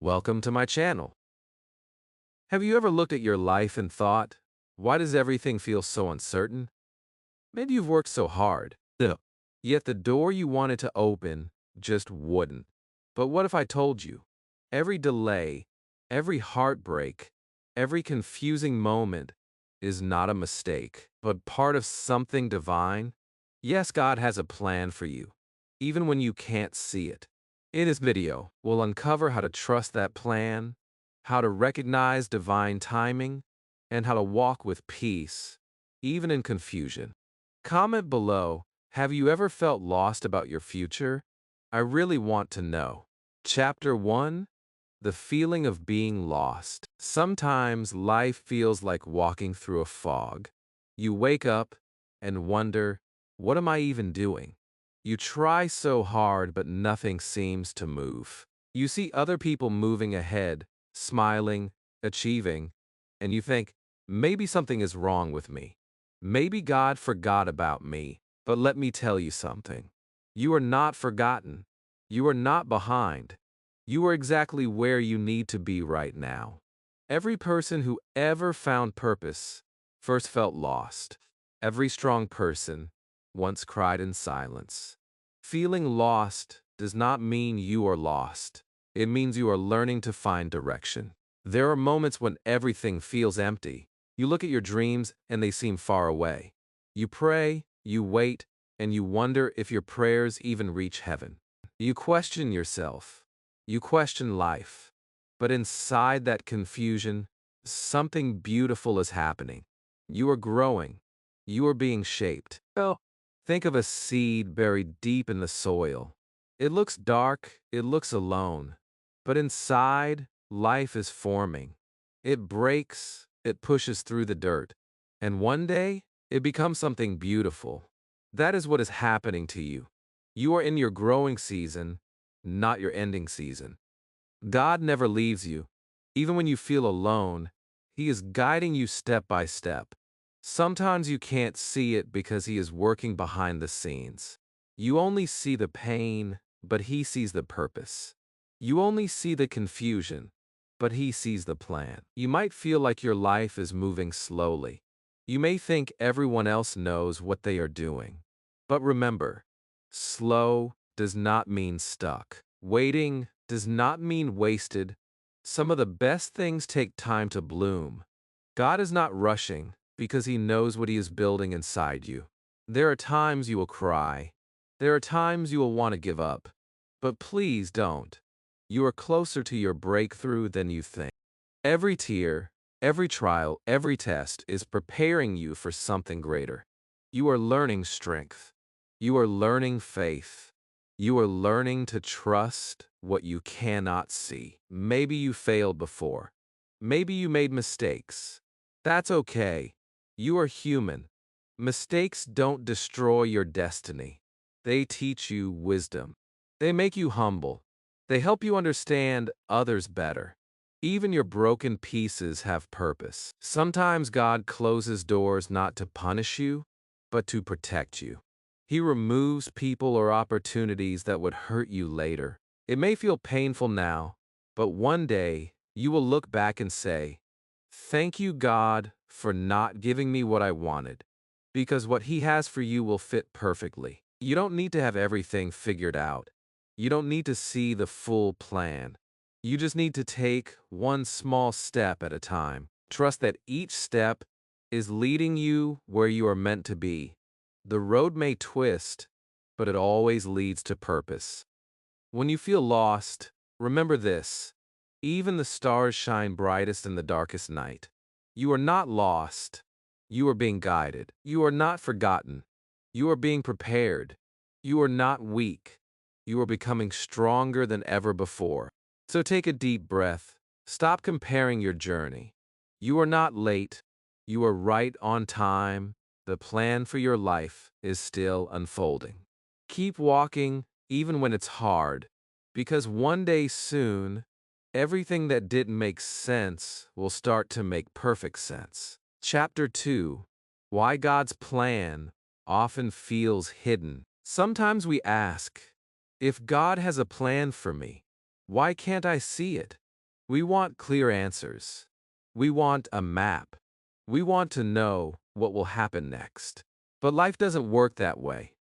Welcome to my channel. Have you ever looked at your life and thought, why does everything feel so uncertain? Maybe you've worked so hard, yet the door you wanted to open just wouldn't. But what if I told you, every delay, every heartbreak, every confusing moment is not a mistake, but part of something divine? Yes, God has a plan for you, even when you can't see it. In this video, we'll uncover how to trust that plan, how to recognize divine timing, and how to walk with peace, even in confusion. Comment below, have you ever felt lost about your future? I really want to know. Chapter 1, the feeling of being lost. Sometimes life feels like walking through a fog. You wake up and wonder, what am I even doing? You try so hard, but nothing seems to move. You see other people moving ahead, smiling, achieving, and you think, maybe something is wrong with me. Maybe God forgot about me. But let me tell you something. You are not forgotten. You are not behind. You are exactly where you need to be right now. Every person who ever found purpose first felt lost. Every strong person once cried in silence. Feeling lost does not mean you are lost. It means you are learning to find direction. There are moments when everything feels empty. You look at your dreams and they seem far away. You pray, you wait, and you wonder if your prayers even reach heaven. You question yourself. You question life. But inside that confusion, something beautiful is happening. You are growing. You are being shaped. Think of a seed buried deep in the soil. It looks dark, it looks alone, but inside, life is forming. It breaks, it pushes through the dirt, and one day, it becomes something beautiful. That is what is happening to you. You are in your growing season, not your ending season. God never leaves you. Even when you feel alone, He is guiding you step by step. Sometimes you can't see it because He is working behind the scenes. You only see the pain, but He sees the purpose. You only see the confusion, but He sees the plan. You might feel like your life is moving slowly. You may think everyone else knows what they are doing. But remember, slow does not mean stuck. Waiting does not mean wasted. Some of the best things take time to bloom. God is not rushing because He knows what He is building inside you. There are times you will cry. There are times you will want to give up. But please don't. You are closer to your breakthrough than you think. Every tear, every trial, every test is preparing you for something greater. You are learning strength. You are learning faith. You are learning to trust what you cannot see. Maybe you failed before. Maybe you made mistakes. That's okay. You are human. Mistakes don't destroy your destiny. They teach you wisdom. They make you humble. They help you understand others better. Even your broken pieces have purpose. Sometimes God closes doors not to punish you, but to protect you. He removes people or opportunities that would hurt you later. It may feel painful now, but one day you will look back and say, "Thank you, God, for not giving me what I wanted," because what He has for you will fit perfectly. You don't need to have everything figured out. You don't need to see the full plan. You just need to take one small step at a time. Trust that each step is leading you where you are meant to be. The road may twist, but it always leads to purpose. When you feel lost, remember this: even the stars shine brightest in the darkest night. You are not lost. You are being guided. You are not forgotten. You are being prepared. You are not weak. You are becoming stronger than ever before. So take a deep breath. Stop comparing your journey. You are not late. You are right on time. The plan for your life is still unfolding. Keep walking even when it's hard, because one day soon, everything that didn't make sense will start to make perfect sense. Chapter 2: Why God's Plan Often Feels Hidden. Sometimes we ask, if God has a plan for me, why can't I see it? We want clear answers. We want a map. We want to know what will happen next. But life doesn't work that way.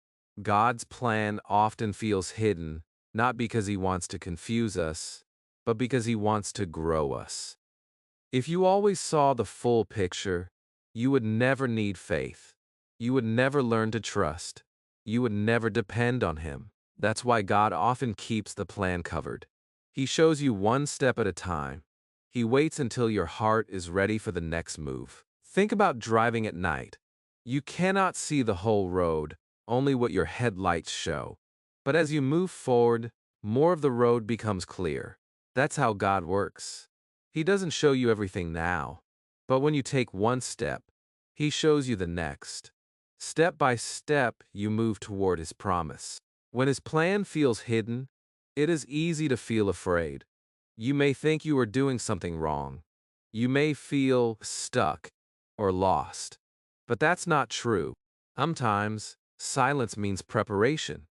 God's plan often feels hidden, not because He wants to confuse us, but because He wants to grow us. If you always saw the full picture, you would never need faith. You would never learn to trust. You would never depend on Him. That's why God often keeps the plan covered. He shows you one step at a time. He waits until your heart is ready for the next move. Think about driving at night. You cannot see the whole road, only what your headlights show. But as you move forward, more of the road becomes clear. That's how God works. He doesn't show you everything now, but when you take one step, He shows you the next. Step by step, you move toward His promise. When His plan feels hidden, it is easy to feel afraid. You may think you are doing something wrong. You may feel stuck or lost. But that's not true. Sometimes, silence means preparation.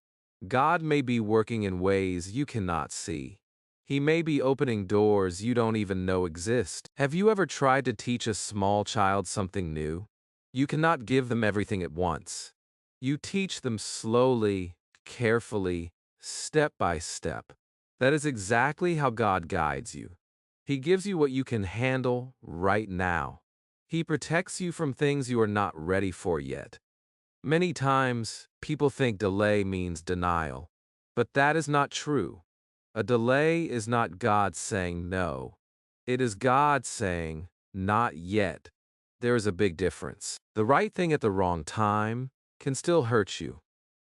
God may be working in ways you cannot see. He may be opening doors you don't even know exist. Have you ever tried to teach a small child something new? You cannot give them everything at once. You teach them slowly, carefully, step by step. That is exactly how God guides you. He gives you what you can handle right now. He protects you from things you are not ready for yet. Many times, people think delay means denial, but that is not true. A delay is not God saying no. It is God saying, not yet. There is a big difference. The right thing at the wrong time can still hurt you.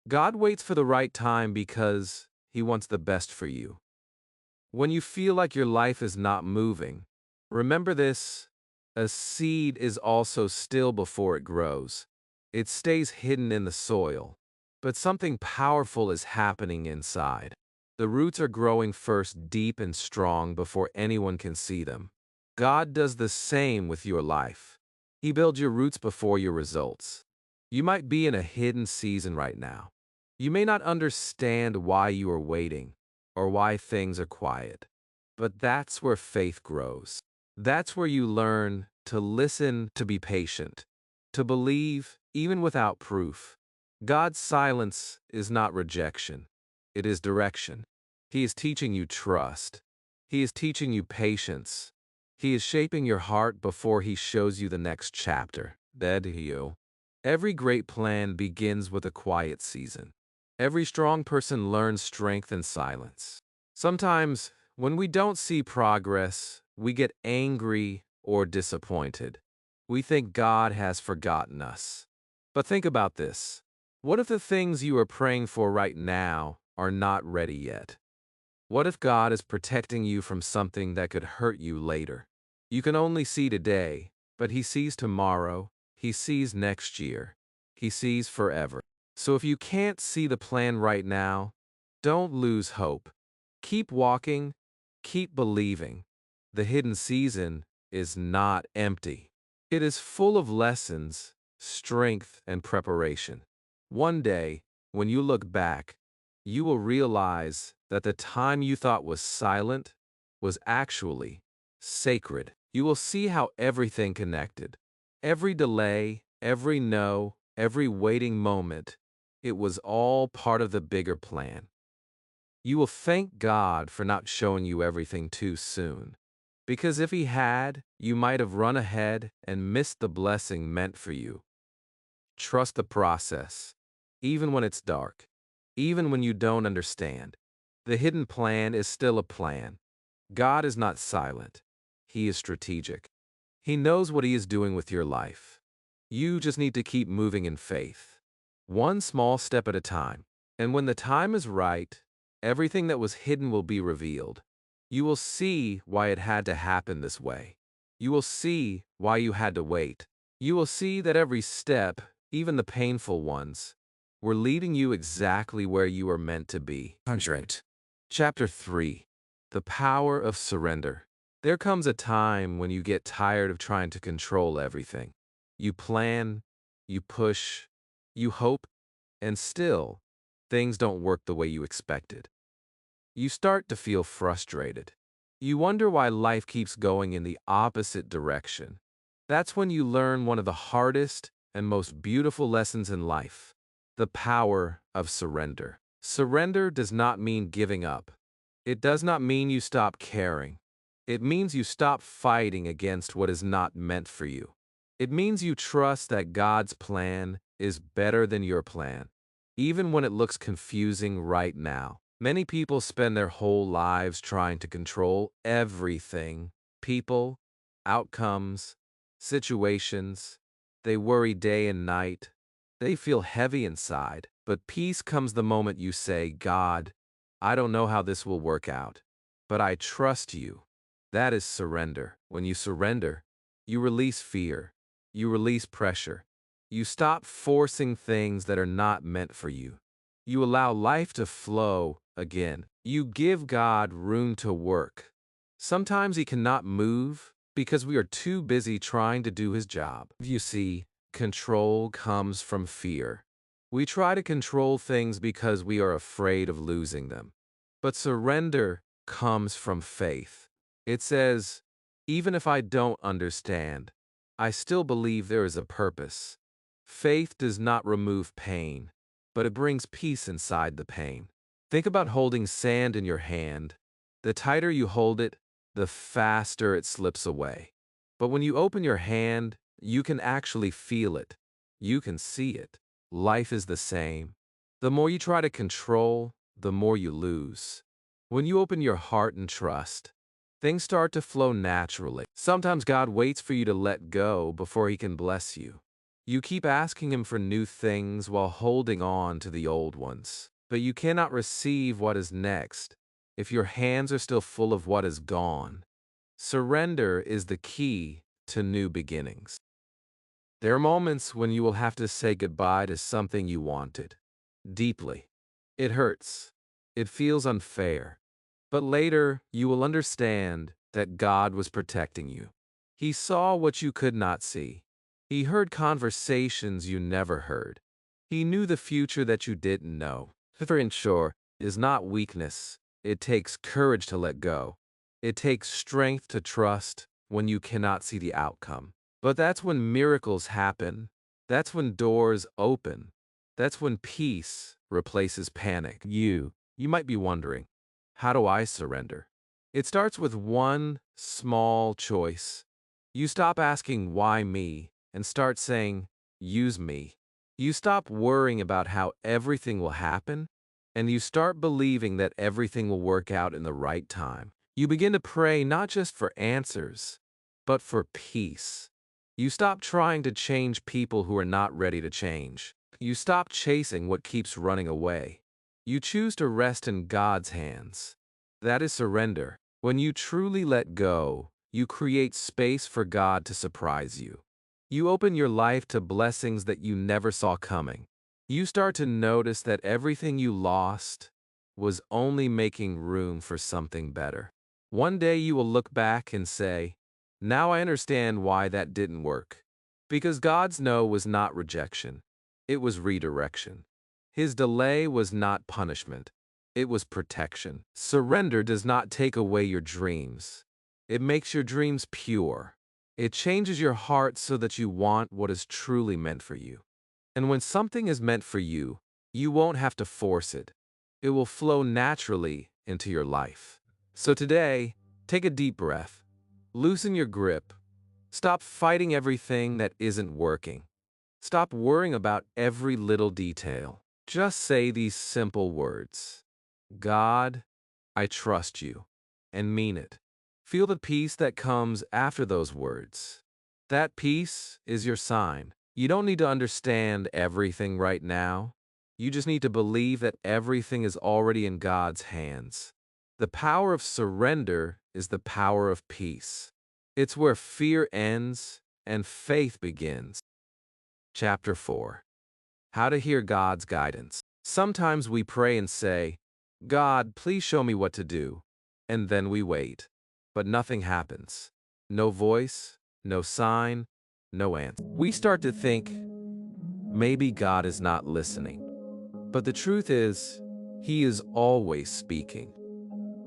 God waits for the right time because He wants the best for you. When you feel like your life is not moving, remember this: a seed is also still before it grows. It stays hidden in the soil, but something powerful is happening inside. The roots are growing first deep and strong before anyone can see them. God does the same with your life. He builds your roots before your results. You might be in a hidden season right now. You may not understand why you are waiting or why things are quiet, but that's where faith grows. That's where you learn to listen, to be patient, to believe even without proof. God's silence is not rejection, it is direction. He is teaching you trust. He is teaching you patience. He is shaping your heart before He shows you the next chapter. Every great plan begins with a quiet season. Every strong person learns strength in silence. Sometimes, when we don't see progress, we get angry or disappointed. We think God has forgotten us. But think about this. What if the things you are praying for right now are not ready yet? What if God is protecting you from something that could hurt you later? You can only see today, but He sees tomorrow, He sees next year, He sees forever. So if you can't see the plan right now, don't lose hope. Keep walking, keep believing. The hidden season is not empty. It is full of lessons, strength, and preparation. One day, when you look back, you will realize that the time you thought was silent was actually sacred. You will see how everything connected. Every delay, every no, every waiting moment, it was all part of the bigger plan. You will thank God for not showing you everything too soon. Because if He had, you might have run ahead and missed the blessing meant for you. Trust the process, even when it's dark, even when you don't understand. The hidden plan is still a plan. God is not silent. He is strategic. He knows what He is doing with your life. You just need to keep moving in faith, one small step at a time. And when the time is right, everything that was hidden will be revealed. You will see why it had to happen this way. You will see why you had to wait. You will see that every step, even the painful ones, were leading you exactly where you were meant to be. 100. Chapter 3. The Power of Surrender. There comes a time when you get tired of trying to control everything. You plan, you push, you hope, and still, things don't work the way you expected. You start to feel frustrated. You wonder why life keeps going in the opposite direction. That's when you learn one of the hardest and most beautiful lessons in life: the power of surrender. Surrender does not mean giving up. It does not mean you stop caring. It means you stop fighting against what is not meant for you. It means you trust that God's plan is better than your plan, even when it looks confusing right now. Many people spend their whole lives trying to control everything: people, outcomes, situations. They worry day and night. They feel heavy inside. But peace comes the moment you say, God, I don't know how this will work out, but I trust you. That is surrender. When you surrender, you release fear. You release pressure. You stop forcing things that are not meant for you. You allow life to flow again. You give God room to work. Sometimes He cannot move because we are too busy trying to do His job. You see, control comes from fear. We try to control things because we are afraid of losing them. But surrender comes from faith. It says, even if I don't understand, I still believe there is a purpose. Faith does not remove pain, but it brings peace inside the pain. Think about holding sand in your hand. The tighter you hold it, the faster it slips away. But when you open your hand, you can actually feel it. You can see it. Life is the same. The more you try to control, the more you lose. When you open your heart and trust, things start to flow naturally. Sometimes God waits for you to let go before He can bless you. You keep asking Him for new things while holding on to the old ones. But you cannot receive what is next if your hands are still full of what is gone. Surrender is the key to new beginnings. There are moments when you will have to say goodbye to something you wanted deeply. It hurts. It feels unfair. But later, you will understand that God was protecting you. He saw what you could not see. He heard conversations you never heard. He knew the future that you didn't know. Sure is not weakness. It takes courage to let go. It takes strength to trust when you cannot see the outcome. But that's when miracles happen. That's when doors open. That's when peace replaces panic. You might be wondering, how do I surrender? It starts with one small choice. You stop asking, why me, and start saying, use me. You stop worrying about how everything will happen, and you start believing that everything will work out in the right time. You begin to pray not just for answers, but for peace. You stop trying to change people who are not ready to change. You stop chasing what keeps running away. You choose to rest in God's hands. That is surrender. When you truly let go, you create space for God to surprise you. You open your life to blessings that you never saw coming. You start to notice that everything you lost was only making room for something better. One day you will look back and say, now I understand why that didn't work. Because God's no was not rejection. It was redirection. His delay was not punishment. It was protection. Surrender does not take away your dreams. It makes your dreams pure. It changes your heart so that you want what is truly meant for you. And when something is meant for you, you won't have to force it. It will flow naturally into your life. So today, take a deep breath. Loosen your grip. Stop fighting everything that isn't working. Stop worrying about every little detail. Just say these simple words. God, I trust you, and mean it. Feel the peace that comes after those words. That peace is your sign. You don't need to understand everything right now. You just need to believe that everything is already in God's hands. The power of surrender is the power of peace. It's where fear ends and faith begins. Chapter 4. How to hear God's guidance. Sometimes we pray and say, God, please show me what to do. And then we wait. But nothing happens. No voice, no sign, no answer. We start to think, maybe God is not listening. But the truth is, He is always speaking.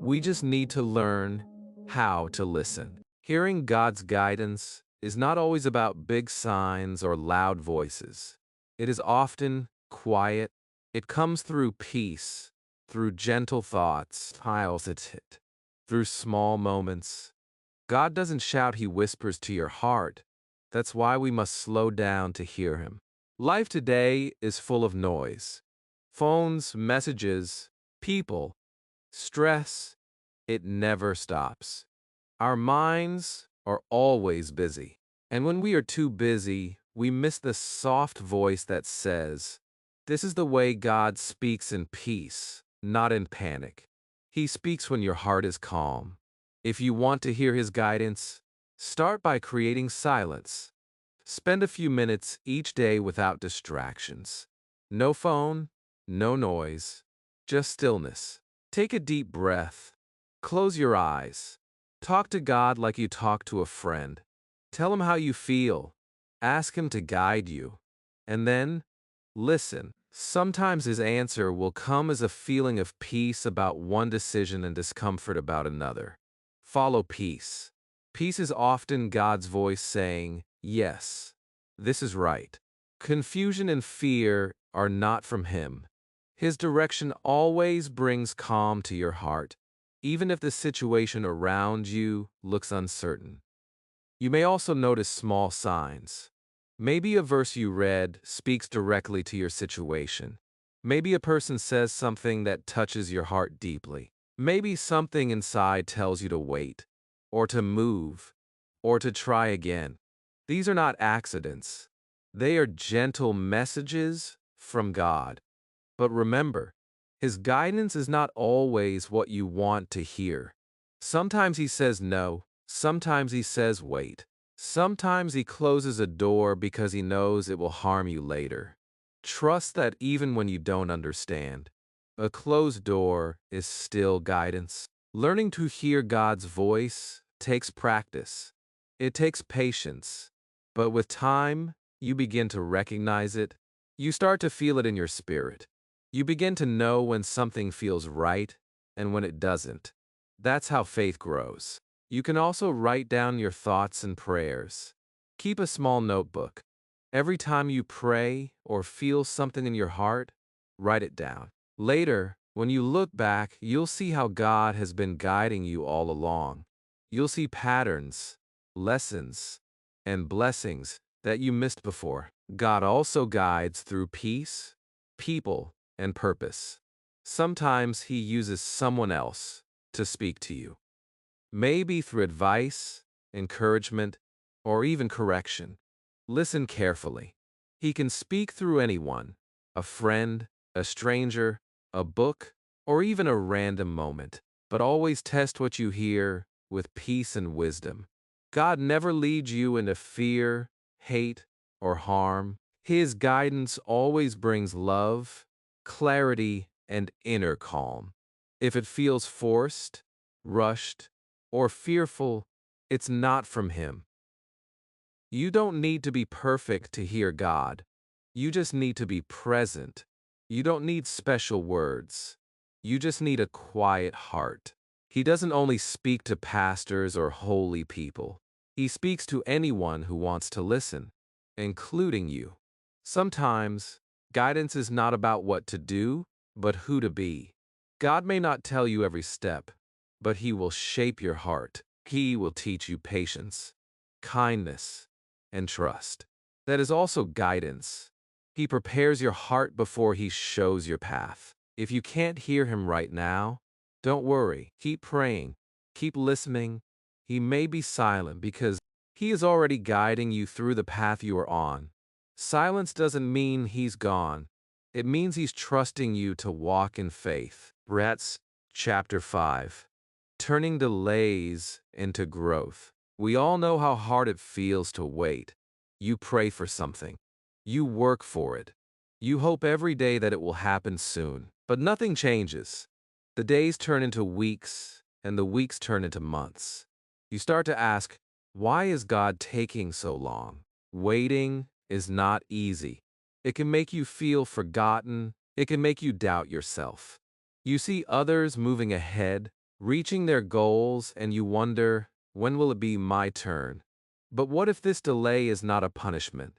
We just need to learn How to listen. Hearing God's guidance is not always about big signs or loud voices. It is often quiet. It comes through peace, through gentle thoughts, through small moments. God doesn't shout, He whispers to your heart. That's why we must slow down to hear Him. Life today is full of noise. Phones, messages, people, stress. It never stops. Our minds are always busy. And when we are too busy, we miss the soft voice that says, "This is the way God speaks in peace, not in panic." He speaks when your heart is calm. If you want to hear His guidance, start by creating silence. Spend a few minutes each day without distractions. No phone, no noise, just stillness. Take a deep breath. Close your eyes. Talk to God like you talk to a friend. Tell Him how you feel. Ask Him to guide you. And then, listen. Sometimes His answer will come as a feeling of peace about one decision and discomfort about another. Follow peace. Peace is often God's voice saying, "Yes, this is right." Confusion and fear are not from Him. His direction always brings calm to your heart, even if the situation around you looks uncertain. You may also notice small signs. Maybe a verse you read speaks directly to your situation. Maybe a person says something that touches your heart deeply. Maybe something inside tells you to wait, or to move, or to try again. These are not accidents. They are gentle messages from God. But remember, His guidance is not always what you want to hear. Sometimes He says no, sometimes He says wait. Sometimes He closes a door because He knows it will harm you later. Trust that even when you don't understand, a closed door is still guidance. Learning to hear God's voice takes practice. It takes patience. But with time, you begin to recognize it. You start to feel it in your spirit. You begin to know when something feels right and when it doesn't. That's how faith grows. You can also write down your thoughts and prayers. Keep a small notebook. Every time you pray or feel something in your heart, write it down. Later, when you look back, you'll see how God has been guiding you all along. You'll see patterns, lessons, and blessings that you missed before. God also guides through peace, people, and purpose. Sometimes He uses someone else to speak to you. Maybe through advice, encouragement, or even correction. Listen carefully. He can speak through anyone, a friend, a stranger, a book, or even a random moment. But always test what you hear with peace and wisdom. God never leads you into fear, hate, or harm. His guidance always brings love, clarity, and inner calm. If it feels forced, rushed, or fearful, it's not from Him. You don't need to be perfect to hear God. You just need to be present. You don't need special words. You just need a quiet heart. He doesn't only speak to pastors or holy people. He speaks to anyone who wants to listen, including you. Sometimes, guidance is not about what to do, but who to be. God may not tell you every step, but He will shape your heart. He will teach you patience, kindness, and trust. That is also guidance. He prepares your heart before He shows your path. If you can't hear Him right now, don't worry. Keep praying. Keep listening. He may be silent because He is already guiding you through the path you are on. Silence doesn't mean He's gone. It means He's trusting you to walk in faith. Rats, Chapter 5. Turning delays into growth. We all know how hard it feels to wait. You pray for something. You work for it. You hope every day that it will happen soon. But nothing changes. The days turn into weeks, and the weeks turn into months. You start to ask, why is God taking so long? Waiting is not easy. It can make you feel forgotten. It can make you doubt yourself. You see others moving ahead, reaching their goals, and you wonder, when will it be my turn? But what if this delay is not a punishment?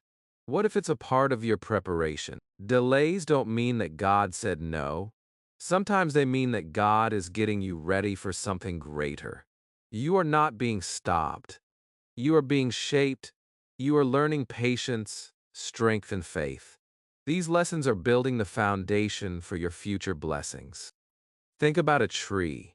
What if it's a part of your preparation? Delays don't mean that God said no. Sometimes they mean that God is getting you ready for something greater. You are not being stopped. You are being shaped. You are learning patience, strength, and faith. These lessons are building the foundation for your future blessings. Think about a tree.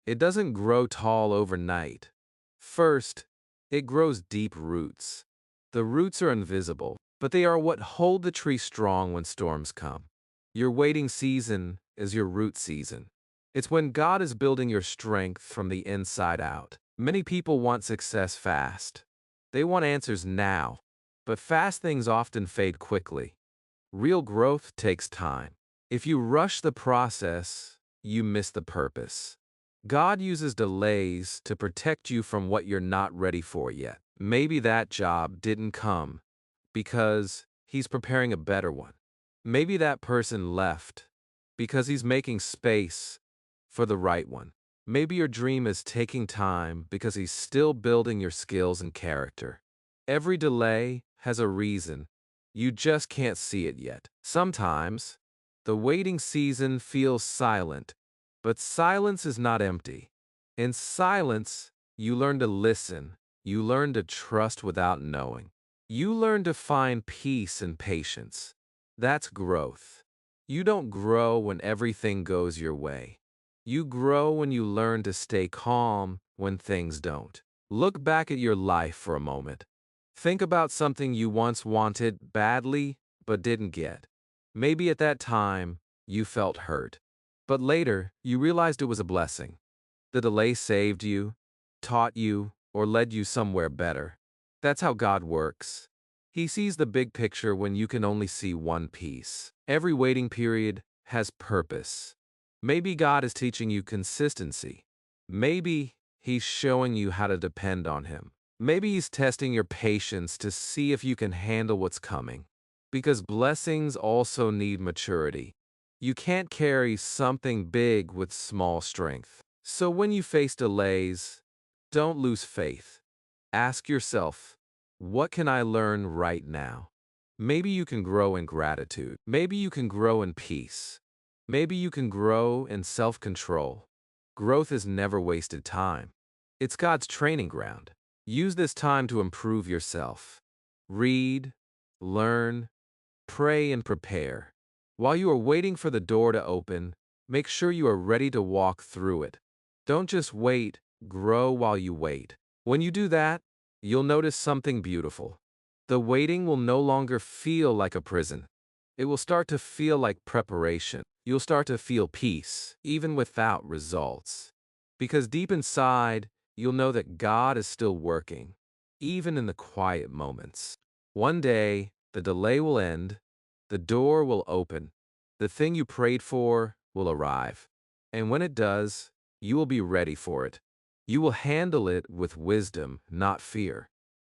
It doesn't grow tall overnight. First, it grows deep roots. The roots are invisible, but they are what hold the tree strong when storms come. Your waiting season is your root season. It's when God is building your strength from the inside out. Many people want success fast. They want answers now, but fast things often fade quickly. Real growth takes time. If you rush the process, you miss the purpose. God uses delays to protect you from what you're not ready for yet. Maybe that job didn't come because He's preparing a better one. Maybe that person left because He's making space for the right one. Maybe your dream is taking time because He's still building your skills and character. Every delay has a reason. You just can't see it yet. Sometimes, the waiting season feels silent, but silence is not empty. In silence, you learn to listen. You learn to trust without knowing. You learn to find peace and patience. That's growth. You don't grow when everything goes your way. You grow when you learn to stay calm when things don't. Look back at your life for a moment. Think about something you once wanted badly but didn't get. Maybe at that time, you felt hurt. But later, you realized it was a blessing. The delay saved you, taught you, or led you somewhere better. That's how God works. He sees the big picture when you can only see one piece. Every waiting period has purpose. Maybe God is teaching you consistency. Maybe He's showing you how to depend on Him. Maybe He's testing your patience to see if you can handle what's coming. Because blessings also need maturity. You can't carry something big with small strength. So when you face delays, don't lose faith. Ask yourself, what can I learn right now? Maybe you can grow in gratitude. Maybe you can grow in peace. Maybe you can grow in self-control. Growth is never wasted time. It's God's training ground. Use this time to improve yourself. Read, learn, pray, and prepare. While you are waiting for the door to open, make sure you are ready to walk through it. Don't just wait, grow while you wait. When you do that, you'll notice something beautiful. The waiting will no longer feel like a prison. It will start to feel like preparation. You'll start to feel peace, even without results. Because deep inside, you'll know that God is still working, even in the quiet moments. One day, the delay will end, the door will open, the thing you prayed for will arrive. And when it does, you will be ready for it. You will handle it with wisdom, not fear.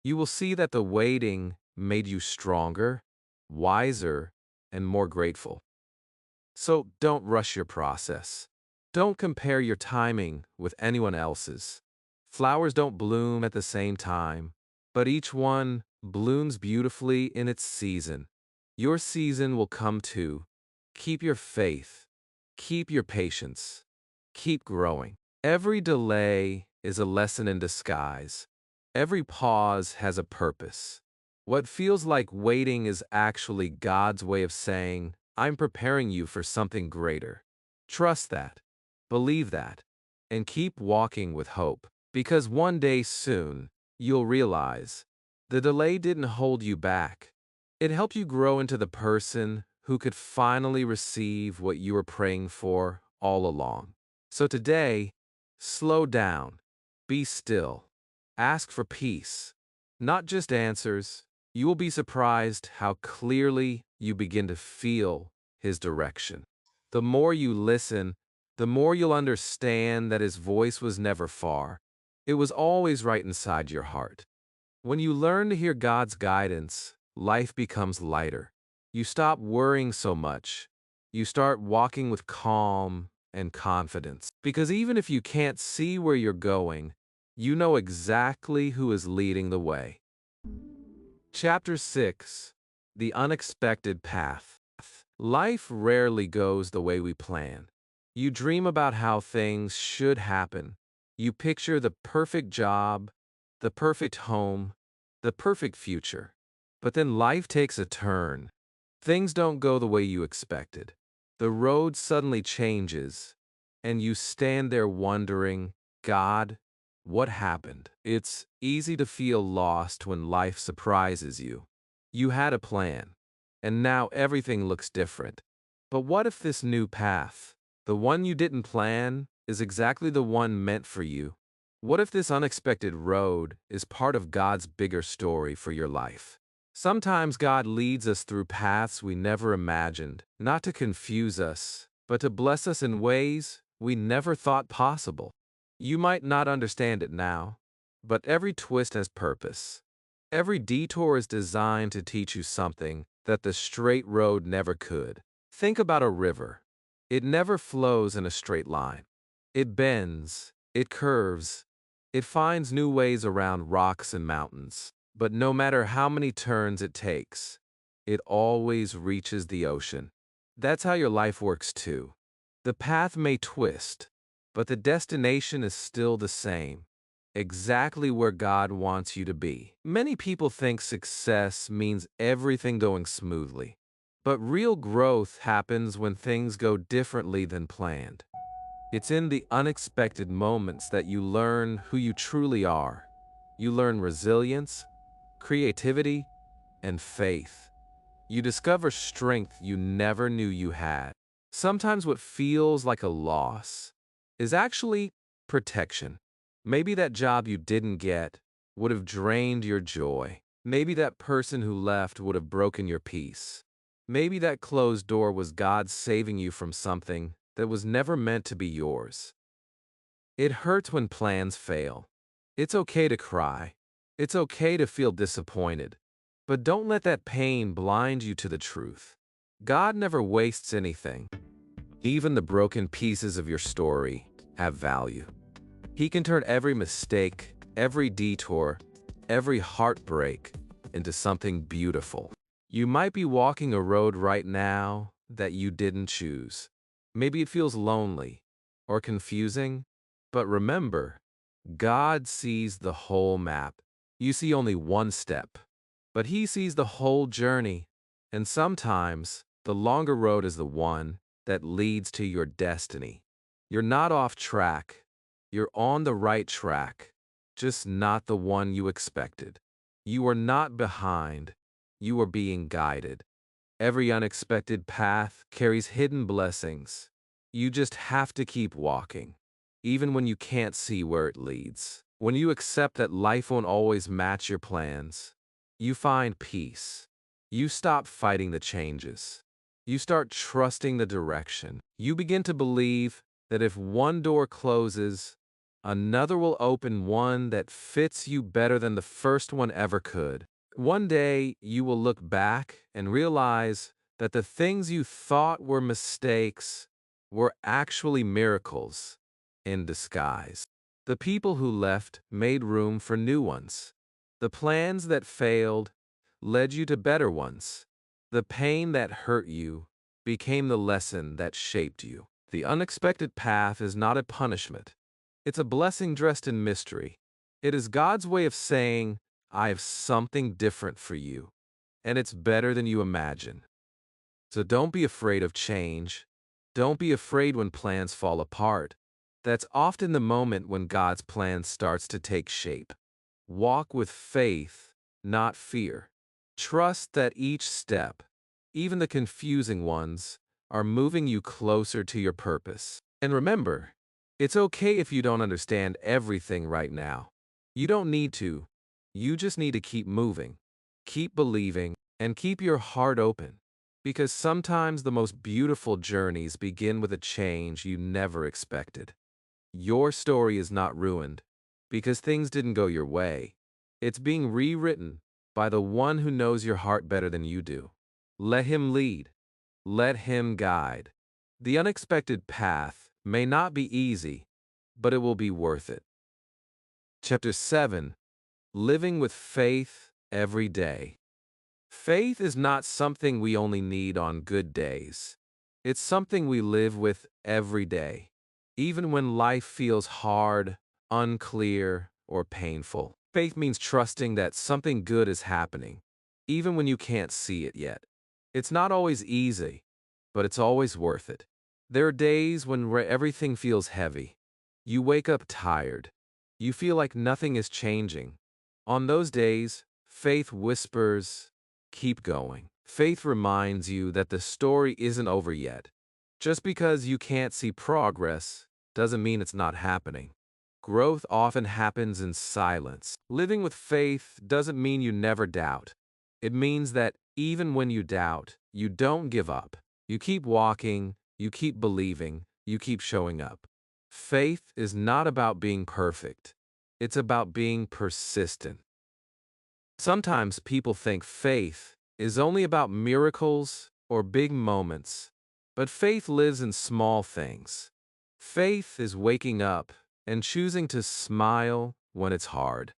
You will see that the waiting made you stronger, wiser, and more grateful. So don't rush your process. Don't compare your timing with anyone else's. Flowers don't bloom at the same time, but each one blooms beautifully in its season. Your season will come too. Keep your faith. Keep your patience. Keep growing. Every delay is a lesson in disguise. Every pause has a purpose. What feels like waiting is actually God's way of saying, I'm preparing you for something greater. Trust that. Believe that. And keep walking with hope. Because one day soon, you'll realize the delay didn't hold you back. It helped you grow into the person who could finally receive what you were praying for all along. So today, slow down. Be still. Ask for peace. Not just answers. You will be surprised how clearly you begin to feel His direction. The more you listen, the more you'll understand that His voice was never far. It was always right inside your heart. When you learn to hear God's guidance, life becomes lighter. You stop worrying so much. You start walking with calm and confidence. Because even if you can't see where you're going, you know exactly who is leading the way. Chapter 6. The Unexpected Path. Life rarely goes the way we plan. You dream about how things should happen. You picture the perfect job, the perfect home, the perfect future. But then life takes a turn. Things don't go the way you expected. The road suddenly changes, and you stand there wondering, God, what happened? It's easy to feel lost when life surprises you. You had a plan, and now everything looks different. But what if this new path, the one you didn't plan, is exactly the one meant for you? What if this unexpected road is part of God's bigger story for your life? Sometimes God leads us through paths we never imagined, not to confuse us, but to bless us in ways we never thought possible. You might not understand it now, but every twist has purpose. Every detour is designed to teach you something that the straight road never could. Think about a river. It never flows in a straight line. It bends, it curves, it finds new ways around rocks and mountains. But no matter how many turns it takes, it always reaches the ocean. That's how your life works too. The path may twist, but the destination is still the same, exactly where God wants you to be. Many people think success means everything going smoothly, but real growth happens when things go differently than planned. It's in the unexpected moments that you learn who you truly are. You learn resilience, creativity, and faith. You discover strength you never knew you had. Sometimes what feels like a loss is actually protection. Maybe that job you didn't get would have drained your joy. Maybe that person who left would have broken your peace. Maybe that closed door was God saving you from something that was never meant to be yours. It hurts when plans fail. It's okay to cry. It's okay to feel disappointed. But don't let that pain blind you to the truth. God never wastes anything. Even the broken pieces of your story have value. He can turn every mistake, every detour, every heartbreak into something beautiful. You might be walking a road right now that you didn't choose. Maybe it feels lonely or confusing, but remember, God sees the whole map. You see only one step, but He sees the whole journey. And sometimes, the longer road is the one that leads to your destiny. You're not off track. You're on the right track, just not the one you expected. You are not behind. You are being guided. Every unexpected path carries hidden blessings. You just have to keep walking, even when you can't see where it leads. When you accept that life won't always match your plans, you find peace. You stop fighting the changes. You start trusting the direction. You begin to believe that if one door closes, another will open, one that fits you better than the first one ever could. One day, you will look back and realize that the things you thought were mistakes were actually miracles in disguise. The people who left made room for new ones. The plans that failed led you to better ones. The pain that hurt you became the lesson that shaped you. The unexpected path is not a punishment. It's a blessing dressed in mystery. It is God's way of saying, I have something different for you, and it's better than you imagine. So don't be afraid of change. Don't be afraid when plans fall apart. That's often the moment when God's plan starts to take shape. Walk with faith, not fear. Trust that each step, even the confusing ones, are moving you closer to your purpose. And remember, it's okay if you don't understand everything right now. You don't need to. You just need to keep moving, keep believing, and keep your heart open. Because sometimes the most beautiful journeys begin with a change you never expected. Your story is not ruined because things didn't go your way. It's being rewritten by the one who knows your heart better than you do. Let Him lead. Let Him guide. The unexpected path may not be easy, but it will be worth it. Chapter 7. Living with Faith Every Day. Faith is not something we only need on good days. It's something we live with every day, even when life feels hard, unclear, or painful. Faith means trusting that something good is happening, even when you can't see it yet. It's not always easy, but it's always worth it. There are days when everything feels heavy. You wake up tired. You feel like nothing is changing. On those days, faith whispers, keep going. Faith reminds you that the story isn't over yet. Just because you can't see progress doesn't mean it's not happening. Growth often happens in silence. Living with faith doesn't mean you never doubt. It means that even when you doubt, you don't give up. You keep walking, you keep believing, you keep showing up. Faith is not about being perfect. It's about being persistent. Sometimes people think faith is only about miracles or big moments, but faith lives in small things. Faith is waking up and choosing to smile when it's hard.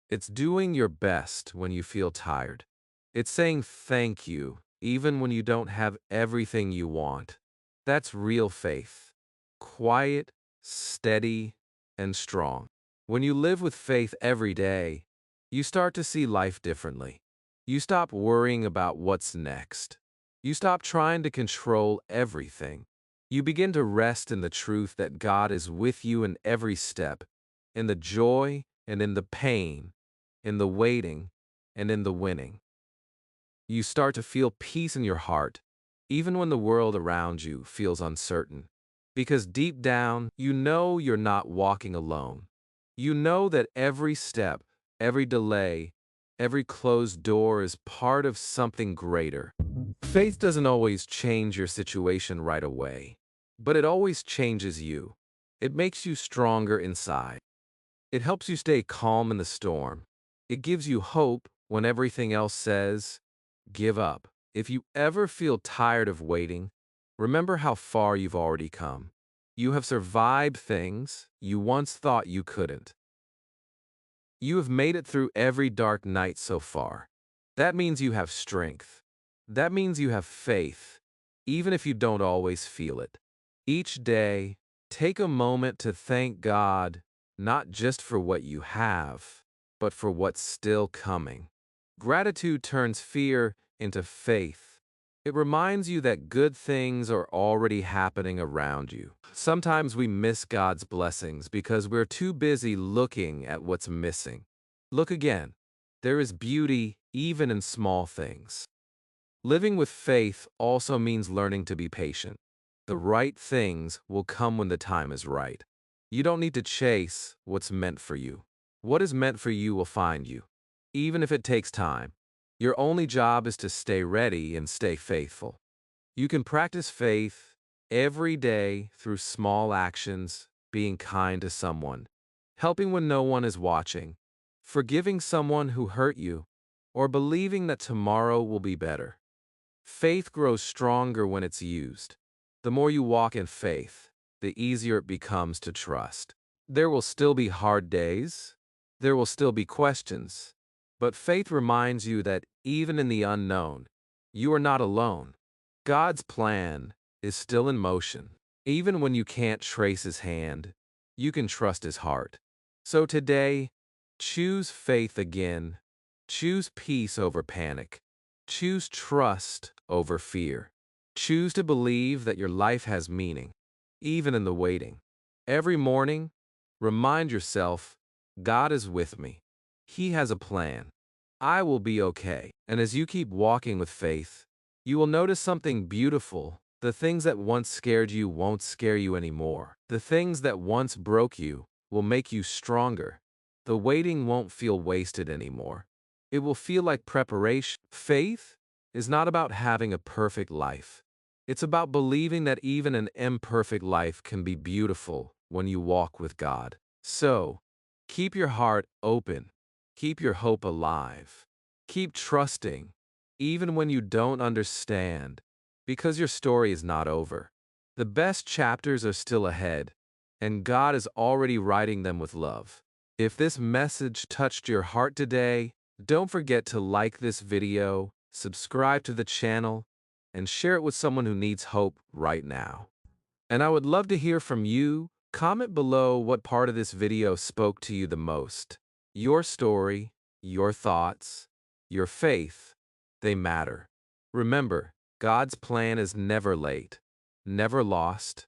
It's doing your best when you feel tired. It's saying thank you even when you don't have everything you want. That's real faith. Quiet, steady, and strong. When you live with faith every day, you start to see life differently. You stop worrying about what's next. You stop trying to control everything. You begin to rest in the truth that God is with you in every step, in the joy and in the pain, in the waiting and in the winning. You start to feel peace in your heart, even when the world around you feels uncertain. Because deep down, you know you're not walking alone. You know that every step, every delay, every closed door is part of something greater. Faith doesn't always change your situation right away, but it always changes you. It makes you stronger inside. It helps you stay calm in the storm. It gives you hope when everything else says, give up. If you ever feel tired of waiting, remember how far you've already come. You have survived things you once thought you couldn't. You have made it through every dark night so far. That means you have strength. That means you have faith, even if you don't always feel it. Each day, take a moment to thank God, not just for what you have, but for what's still coming. Gratitude turns fear into faith. It reminds you that good things are already happening around you. Sometimes we miss God's blessings because we're too busy looking at what's missing. Look again. There is beauty even in small things. Living with faith also means learning to be patient. The right things will come when the time is right. You don't need to chase what's meant for you. What is meant for you will find you, even if it takes time. Your only job is to stay ready and stay faithful. You can practice faith every day through small actions, being kind to someone, helping when no one is watching, forgiving someone who hurt you, or believing that tomorrow will be better. Faith grows stronger when it's used. The more you walk in faith, the easier it becomes to trust. There will still be hard days. There will still be questions. But faith reminds you that even in the unknown, you are not alone. God's plan is still in motion. Even when you can't trace His hand, you can trust His heart. So today, choose faith again. Choose peace over panic. Choose trust over fear. Choose to believe that your life has meaning, even in the waiting. Every morning, remind yourself, God is with me. He has a plan. I will be okay. And as you keep walking with faith, you will notice something beautiful. The things that once scared you won't scare you anymore. The things that once broke you will make you stronger. The waiting won't feel wasted anymore. It will feel like preparation. Faith is not about having a perfect life. It's about believing that even an imperfect life can be beautiful when you walk with God. So, keep your heart open. Keep your hope alive. Keep trusting, even when you don't understand, because your story is not over. The best chapters are still ahead, and God is already writing them with love. If this message touched your heart today, don't forget to like this video, subscribe to the channel, and share it with someone who needs hope right now. And I would love to hear from you. Comment below what part of this video spoke to you the most. Your story, your thoughts, your faith, they matter. Remember, God's plan is never late, never lost,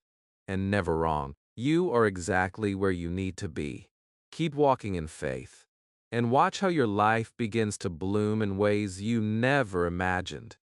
and never wrong. You are exactly where you need to be. Keep walking in faith, and watch how your life begins to bloom in ways you never imagined.